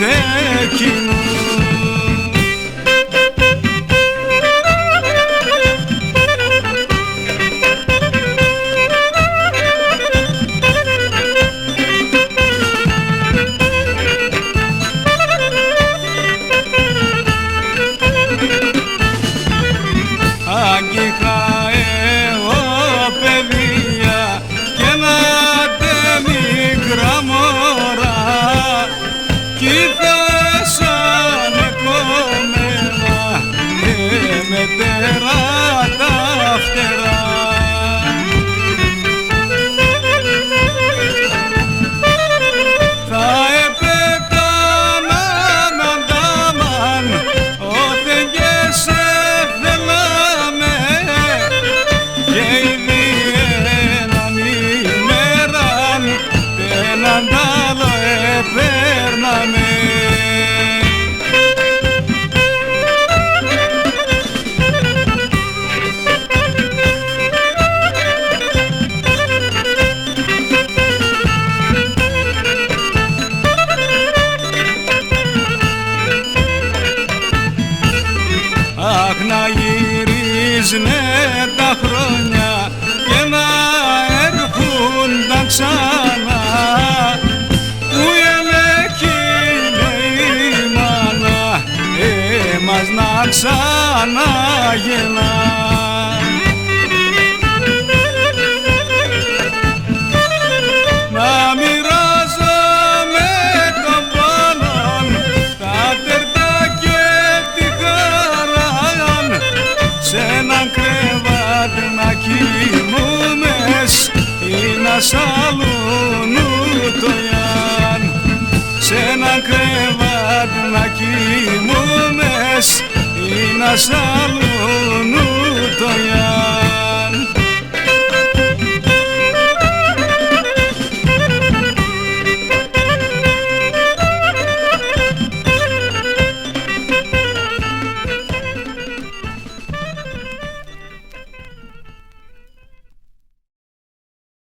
ούτε κοινού. Αγγίχα εγώ παιδεία και να τε μικρά μωρά κι ήρθασανε κομμένα και με τερά τα φτερά. Θα επέταναν αντάμαν όταν και σε θέλαμε και ήδη έναν ημέραν έναν άλλο επέρναμε. Αχ, να γυρίζουνε τα χρόνια και να έρχονταν ξανά που η ελέγχη είναι η μάνα μας να ξαναγεννά. Να μοιράζομαι τον πόνον, τα τερτά και τη χαρά σ' έναν κρεβάτι να κοιμούμες ή να σαλούν ούτωιάν. Σ' έναν κρεβάτι να κοιμούμες ή να σαλούν